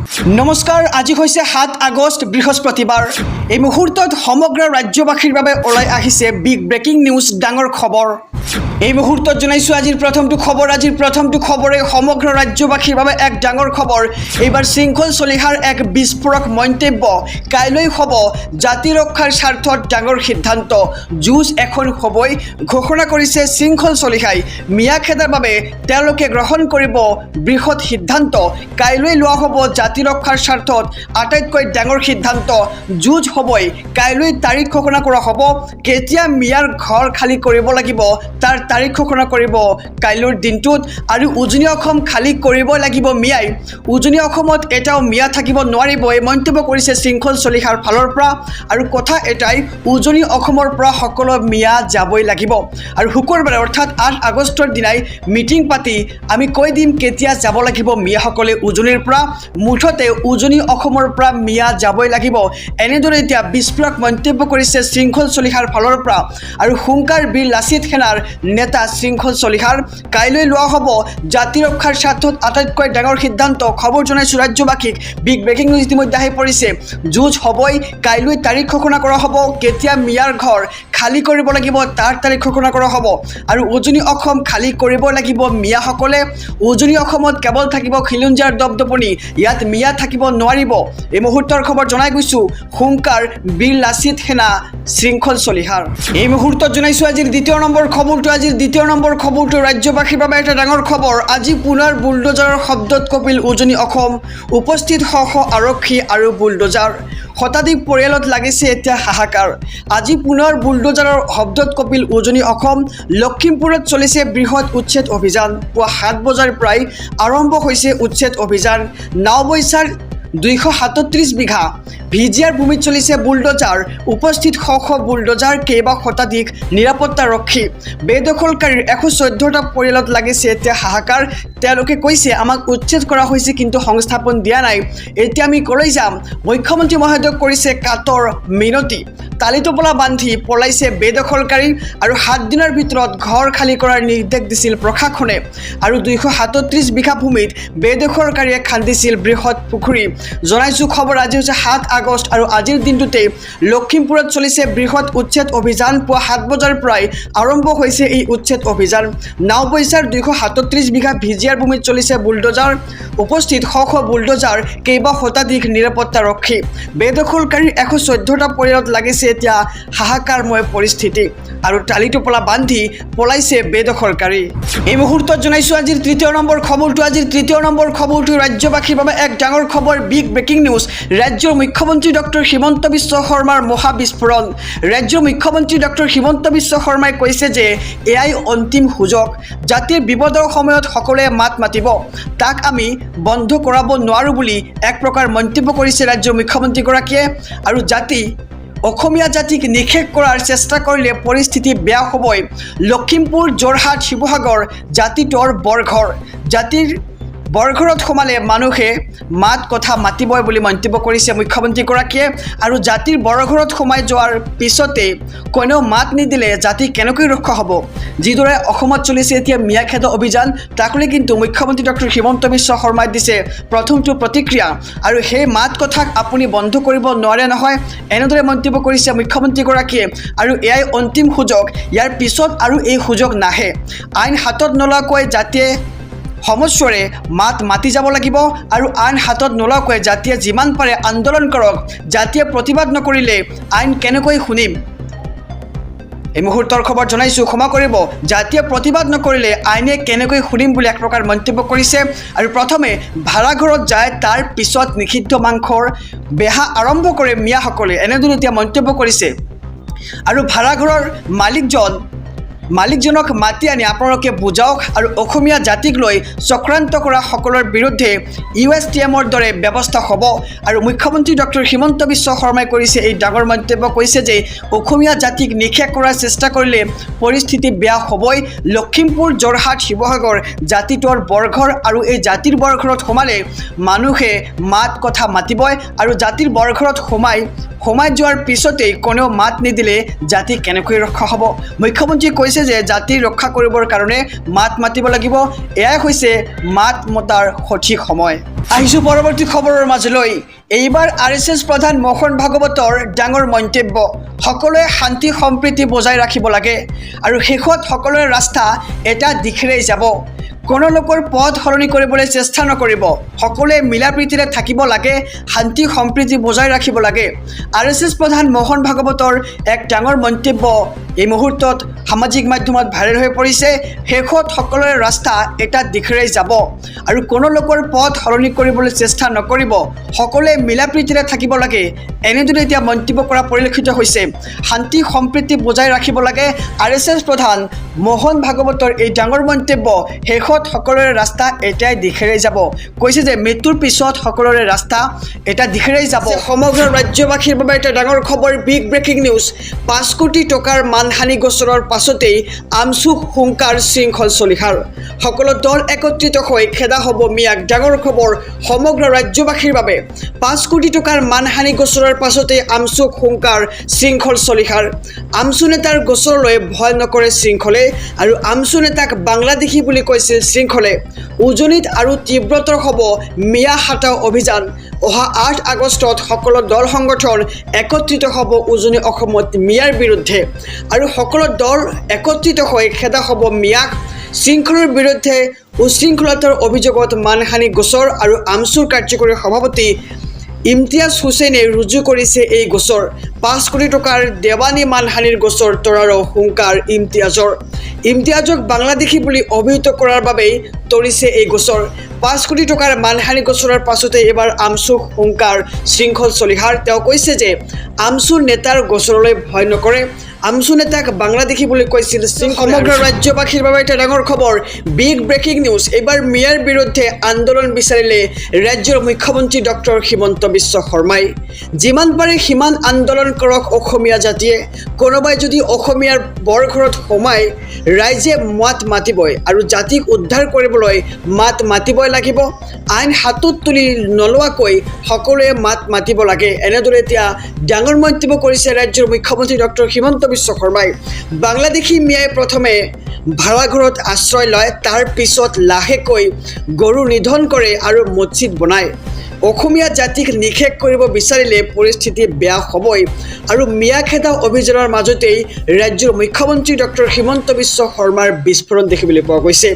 নমস্কাৰ, আজি হৈছে ৭ আগষ্ট বৃহস্পতিবাৰ। এই মুহূৰ্তত সমগ্ৰ ৰাজ্যবাসীৰ বাবে ওলাই আহিছে বিগ ব্ৰেকিং নিউজ, ডাঙৰ খবৰ। এই মুহূৰ্তত জনাইছোঁ আজিৰ প্ৰথমটো খবৰে সমগ্ৰ ৰাজ্যবাসীৰ বাবে এক ডাঙৰ খবৰ। এইবাৰ শৃংখল চলিহাৰ এক বিস্ফোৰক মন্তব্য। কাইলৈ হ'ব জাতি ৰক্ষাৰ স্বাৰ্থত ডাঙৰ সিদ্ধান্ত। যুঁজ এখন হ'বই ঘোষণা কৰিছে শৃংখল চলিহাই। মিয়া খেদাৰ বাবে তেওঁলোকে গ্ৰহণ কৰিব বৃহৎ সিদ্ধান্ত। কাইলৈ লোৱা হ'ব জাতি ৰক্ষাৰ স্বাৰ্থত আটাইতকৈ ডাঙৰ সিদ্ধান্ত। যুঁজ হ'বই। কাইলৈ তাৰিখ ঘোষণা কৰা হ'ব। কেতিয়া মিয়াৰ ঘৰ খালী কৰিব লাগিব তাৰ তাৰিখ ঘোষণা কৰিব কাইলৈৰ দিনটোত। আৰু উজনি অসম খালী কৰিব লাগিব মিয়াই। উজনি অসমত এটাও মিয়া থাকিব নোৱাৰিব, এই মন্তব্য কৰিছে শৃংখল চলিহাৰ ফালৰ পৰা। আৰু কথা এটাই, উজনি অসমৰ পৰা সকলো মিয়া যাবই লাগিব। আৰু শুকুৰবাৰে অৰ্থাৎ ৮ আগষ্টৰ দিনাই মিটিং পাতি আমি কৈ দিম কেতিয়া যাব লাগিব মিয়াসকলে উজনিৰ পৰা। মুঠতে উজনি অসমৰ পৰা মিয়া যাবই লাগিব, এনেদৰে এতিয়া বিস্ফোৰক মন্তব্য কৰিছে শৃংখল চলিহাৰ ফালৰ পৰা। আৰু হুংকাৰ বীৰ লাচিত সেনাৰ নেতা শৃংখল চলিহাৰ। কাইলৈ লোৱা হ'ব জাতি ৰক্ষাৰ স্বাৰ্থত আটাইতকৈ ডাঙৰ সিদ্ধান্ত। খবৰ জনাইছোঁ ৰাজ্যবাসীক। বিগ ব্ৰেকিং নিউজ ইতিমধ্যে আহি পৰিছে। যুঁজ হ'বই। কাইলৈ তাৰিখ ঘোষণা কৰা হ'ব। কেতিয়া মিয়াৰ ঘৰ খালী কৰিব লাগিব তাৰ তাৰিখ ঘোষণা কৰা হ'ব। আৰু উজনি অসম খালী কৰিব লাগিব মিয়াসকলে। উজনি অসমত কেৱল থাকিব খিলঞ্জীয়াৰ দপদপনি, ইয়াত মিয়া থাকিব নোৱাৰিব। এই মুহূৰ্তৰ খবৰ জনাই গৈছোঁ। হুংকাৰ বীৰ লাচিত সেনা শৃংখল চলিহাৰ। এই মুহূৰ্তত জনাইছোঁ আজিৰ দ্বিতীয় নম্বৰ খবৰটো ৰাজ্যবাসীৰ বাবে এটা ডাঙৰ খবৰ। আজি পুনৰ বুলডোজাৰৰ শব্দত কঁপিল উজনি অসম। উপস্থিত শ শ আৰক্ষী আৰু বুলডোজাৰ। শতাধিক পৰিয়ালত লাগিছে এতিয়া হাহাকাৰ। আজি পুনৰ বুলডোজাৰৰ শব্দত কঁপিল উজনি অসম। লখিমপুৰত চলিছে বৃহৎ উচ্ছেদ অভিযান। পুৱা ৭ বজাৰ পৰাই আৰম্ভ হৈছে উচ্ছেদ অভিযান। নাওবৈচাৰ ২৩৭ বিঘা ভিজিয়াৰ ভূমিত চলিছে বুলডোজাৰ। উপস্থিত শ শ বুলডোজাৰ, কেইবা শতাধিক নিৰাপত্তাৰক্ষী। বেদখলকাৰীৰ ১১৪টা পৰিয়ালত লাগিছে এতিয়া হাহাকাৰ। তেওঁলোকে কৈছে আমাক উচ্ছেদ কৰা হৈছে কিন্তু সংস্থাপন দিয়া নাই, এতিয়া আমি কলৈ যাম। মুখ্যমন্ত্ৰী মহোদয়ক কৰিছে কাতৰ মিনতি। তালিটোপলা বান্ধি পলাইছে বেদখলকাৰী। আৰু ৭ দিনৰ ভিতৰত ঘৰ খালী কৰাৰ নিৰ্দেশ দিছিল প্ৰশাসনে। আৰু ২৩৭ বিঘা ভূমিত বেদখলকাৰীয়ে খান্দিছিল বৃহৎ পুখুৰী। জনাইছোঁ খবৰ, আজি হৈছে ৭ আগষ্ট আৰু আজিৰ দিনটোতেই লখিমপুৰত চলিছে বৃহৎ উচ্ছেদ অভিযান। পুৱা ৭ বজাৰ পৰাই আৰম্ভ হৈছে এই উচ্ছেদ অভিযান। নাওবৈচাৰ ২৩৭ বিঘা ভিজিয়াৰ ভূমিত চলিছে বুলডোজাৰ। উপস্থিত শ শ বুলডোজাৰ, কেইবা শতাধিক নিৰাপত্তাৰক্ষী। বেদখলকাৰীৰ ১১৪টা পৰিয়ালত লাগিছে এতিয়া হাহাকাৰময় পৰিস্থিতি। আৰু টালিটোপলা বান্ধি পলাইছে বেদখলকাৰী। এই মুহূৰ্তত জনাইছোঁ আজিৰ তৃতীয় নম্বৰ খবৰটো ৰাজ্যবাসীৰ বাবে এক ডাঙৰ খবৰ। Big breaking news. ৰাজ্যৰ মুখ্যমন্ত্ৰী ডক্টৰ হিমন্ত বিশ্ব শৰ্মাৰ মহাবিস্ফোৰণ। ৰাজ্যৰ মুখ্যমন্ত্ৰী ডক্টৰ হিমন্ত বিশ্ব শৰ্মাই কৈছে যে এয়াই অন্তিম সুযোগ। জাতিৰ বিপদৰ সময়ত সকলোৱে মাত মাতিব, তাক আমি বন্ধ কৰাব নোৱাৰোঁ বুলি এক প্ৰকাৰ মন্তব্য কৰিছে ৰাজ্যৰ মুখ্যমন্ত্ৰীগৰাকীয়ে। আৰু অসমীয়া জাতিক নিষেধ কৰাৰ চেষ্টা কৰিলে পৰিস্থিতি বেয়া হ'বই। লখিমপুৰ, যোৰহাট, শিৱসাগৰ জাতিটোৰ বৰঘৰ। জাতিৰ বৰঘৰত সোমালে মানুহে মাত কথা মাতিবই বুলি মন্তব্য কৰিছে মুখ্যমন্ত্ৰীগৰাকীয়ে। আৰু জাতিৰ বৰঘৰত সোমাই যোৱাৰ পিছতে কোনেও মাত নিদিলে জাতি কেনেকৈ ৰক্ষা হ'ব। যিদৰে অসমত চলিছে এতিয়া মিয়া খেদা অভিযান, তাকলৈ কিন্তু মুখ্যমন্ত্ৰী ডক্টৰ হিমন্ত বিশ্ব শৰ্মাই দিছে প্ৰথমটো প্ৰতিক্ৰিয়া। আৰু সেই মাত কথাক আপুনি বন্ধ কৰিব নোৱাৰে নহয়, এনেদৰে মন্তব্য কৰিছে মুখ্যমন্ত্ৰীগৰাকীয়ে। আৰু এয়াই অন্তিম সুযোগ, ইয়াৰ পিছত আৰু এই সুযোগ নাহে। আইন হাতত নোলোৱাকৈ জাতিয়ে সমস্বৰে মাত মাতি যাব লাগিব। আৰু আইন হাতত নোলোৱাকৈ জাতিয়ে যিমান পাৰে আন্দোলন কৰক। জাতিয়ে প্ৰতিবাদ নকৰিলে আইন কেনেকৈ শুনিম। এই মুহূৰ্তৰ খবৰ জনাইছোঁ, ক্ষমা কৰিব, জাতিয়ে প্ৰতিবাদ নকৰিলে আইনে কেনেকৈ শুনিম বুলি এক প্ৰকাৰ মন্তব্য কৰিছে। আৰু প্ৰথমে ভাড়াঘৰত যায়, তাৰ পিছত নিষিদ্ধ মাংসৰ বেহা আৰম্ভ কৰে মিয়াসকলে, এনেদৰে এতিয়া মন্তব্য কৰিছে। আৰু ভাড়াঘৰৰ মালিকজনক মাতি আনি আপোনালোকে বুজাওক আৰু অসমীয়া জাতিক লৈ চক্ৰান্ত কৰা সকলৰ বিৰুদ্ধে USTMৰ দৰে ব্যৱস্থা হ'ব। আৰু মুখ্যমন্ত্ৰী ডক্টৰ হিমন্ত বিশ্ব শৰ্মাই কৰিছে এই ডাঙৰ মন্তব্য, কৈছে যে অসমীয়া জাতিক নিষেধ কৰাৰ চেষ্টা কৰিলে পৰিস্থিতি বেয়া হ'বই। লখিমপুৰ, যোৰহাট, শিৱসাগৰ জাতিটোৰ বৰঘৰ। আৰু এই জাতিৰ বৰঘৰত সোমালে মানুহে মাত কথা মাতিবই। আৰু জাতিৰ বৰঘৰত সোমাই যোৱাৰ পিছতেই কোনেও মাত নিদিলে জাতি কেনেকৈ ৰক্ষা হ'ব। মুখ্যমন্ত্ৰীয়ে কৈছে যে জাতি ৰক্ষা কৰিবৰ কাৰণে মাত মাতিব লাগিব এয়াই হৈছে মাত মতাৰ সঠিক সময় আহিছো পৰৱৰ্তী খবৰৰ মাজলৈ এইবাৰ আৰএছএছ প্ৰধান মোহন ভাগৱতৰ ডাঙৰ মন্তব্য সকলোৱে শান্তি সম্প্ৰীতি বজাই ৰাখিব লাগে আৰু শেষত সকলোৰে ৰাস্তা এটা দিশেৰেই যাব কোনো লোকৰ পথ সলনি কৰিবলৈ চেষ্টা নকৰিব সকলোৱে মিলাপ্ৰীতিৰে থাকিব লাগে শান্তি সম্প্ৰীতি বজাই ৰাখিব লাগে আৰএছএছ প্ৰধান মোহন ভাগৱতৰ এক ডাঙৰ মন্তব্য এই মুহূৰ্তত সামাজিক মাধ্যমত ভাইৰেল হৈ পৰিছে শেষত সকলোৰে ৰাস্তা এটা দিশেৰেই যাব আৰু কোনো লোকৰ পথ সলনি কৰিবলৈ চেষ্টা নকৰিব সকলোৱে মিলাপ্ৰীতিৰে থাকিব লাগে এনেদৰে এতিয়া মন্তব্য কৰা পৰিলক্ষিত হৈছে শান্তি সম্প্ৰীতি বজাই ৰাখিব লাগে আৰএছএছ প্ৰধান মোহন ভাগৱতৰ এই ডাঙৰ মন্তব্য শেষত সকলোৰে ৰাস্তা এটাই দিশেৰেই যাব কৈছে যে মৃত্যুৰ পিছত সকলোৰে ৰাস্তা এটা দিশেৰেই যাব সমগ্ৰ ৰাজ্যবাসীৰ বাবে এটা ডাঙৰ খবৰ বিগ ব্ৰেকিং নিউজ 5 কোটি টকাৰ মানহানি গোচৰৰ পাছতেই আমচুক হুংকাৰ শৃংখল চলিহাৰ সকলো দল একত্ৰিত হৈ খেদা হ'ব মিয়াক ডাঙৰ খবৰ সমগ্ৰ ৰাজ্যবাসীৰ বাবে 5 কোটি টকাৰ মানহানি গোচৰৰ পাছতেই আমচুক হুংকাৰ শৃংখল চলিহাৰ আমচু নেতাৰ গোচৰলৈ ভয় নকৰে শৃংখলে আৰু আমচু নেতাক বাংলাদেশী বুলি কৈছিল শৃংখলে উজনিত আৰু তীব্ৰতৰ হ'ব মিয়া হাটাও অভিযান অহা 8 আগষ্টত সকলো দল সংগঠন একত্ৰিত হ'ব উজনি অসমত মিয়াৰ বিৰুদ্ধে আৰু সকলো দল একত্ৰিত হৈ খেদা হ'ব মিয়াক শৃংখলৰ বিৰুদ্ধে উশৃংখলতাৰ অভিযোগত মানহানি গোচৰ আৰু আমচুৰ কাৰ্যকৰী সভাপতি ইমতিয়াজ হুছেইনে ৰুজু কৰিছে এই গোচৰ 5 কোটি টকাৰ দেৱানী মানহানিৰ গোচৰ তৰাৰো হুংকাৰ ইমতিয়াজক বাংলাদেশী বুলি অভিহিত কৰাৰ বাবেই তৰিছে এই গোচৰ 5 কোটি টকাৰ মানহানি গোচৰৰ পাছতে এবাৰ আমচুক হুংকাৰ শৃংখল চলিহাৰ তেওঁ কৈছে যে আমচু নেতাৰ গোচৰলৈ ভয় নকৰে আমচু নেতাক বাংলাদেশী বুলি কৈছিল সমগ্ৰ ৰাজ্যবাসীৰ বাবে এটা ডাঙৰ খবৰ বিগ ব্ৰেকিং নিউজ এবাৰ মিয়াৰ বিৰুদ্ধে আন্দোলন বিচাৰিলে ৰাজ্যৰ মুখ্যমন্ত্ৰী ডক্টৰ হিমন্ত বিশ্ব শৰ্মাই যিমান পাৰে সিমান আন্দোলন কৰক অসমীয়া জাতিয়ে কোনোবাই যদি অসমীয়াৰ বৰঘৰত সোমায় ৰাইজে মাত মাতিবই আৰু জাতিক উদ্ধাৰ কৰিবলৈ মাত মাতিবই লাগিব আইন হাতত তুলি নলোৱাকৈ সকলোৱে মাত মাতিব লাগে এনেদৰে এতিয়া ডাঙৰ মন্তব্য কৰিছে ৰাজ্যৰ মুখ্যমন্ত্ৰী ডক্টৰ হিমন্ত বিশ্ব শৰ্মাই বাংলাদেশী মিয়াই প্ৰথমে ভাড়াঘৰত আশ্ৰয় লয় তাৰ পিছত লাহেকৈ গৰু নিধন কৰে আৰু মছজিদ বনায় অসমীয়া জাতিক নিষেধ কৰিব বিচাৰিলে পৰিস্থিতি বেয়া হ'বই আৰু মিয়া খেদা অভিযানৰ মাজতেই ৰাজ্যৰ মুখ্যমন্ত্ৰী ডক্টৰ হিমন্ত বিশ্ব শৰ্মাৰ বিস্ফোৰণ দেখিবলৈ পোৱা গৈছে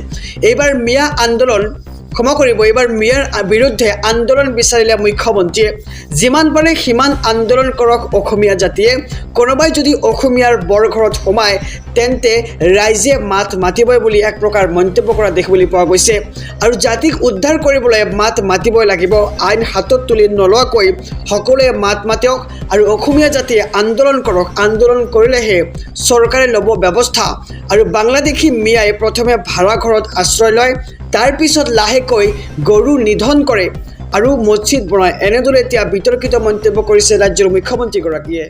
এইবাৰ মিয়া আন্দোলন ক্ষমা কৰিব এইবাৰ মিয়াৰ বিৰুদ্ধে আন্দোলন বিচাৰিলে মুখ্যমন্ত্ৰীয়ে যিমান পাৰে সিমান আন্দোলন কৰক অসমীয়া জাতিয়ে কোনোবাই যদি অসমীয়াৰ বৰঘৰত সোমায় তেন্তে ৰাইজে মাত মাতিবই বুলি এক প্ৰকাৰ মন্তব্য কৰা দেখিবলৈ পোৱা গৈছে আৰু জাতিক উদ্ধাৰ কৰিবলৈ মাত মাতিবই লাগিব আইন হাতত তুলি নলোৱাকৈ সকলোৱে মাত মাতক আৰু অসমীয়া জাতিয়ে আন্দোলন কৰক আন্দোলন কৰিলেহে চৰকাৰে ল'ব ব্যৱস্থা আৰু বাংলাদেশী মিয়াই প্ৰথমে ভাড়াঘৰত আশ্ৰয় লয় তাৰ পিছত লাহেকৈ গৰু নিধন কৰে আৰু মছজিদ বনায় এনেদৰে এতিয়া বিতৰ্কিত মন্তব্য কৰিছে ৰাজ্যৰ মুখ্যমন্ত্ৰীগৰাকীয়ে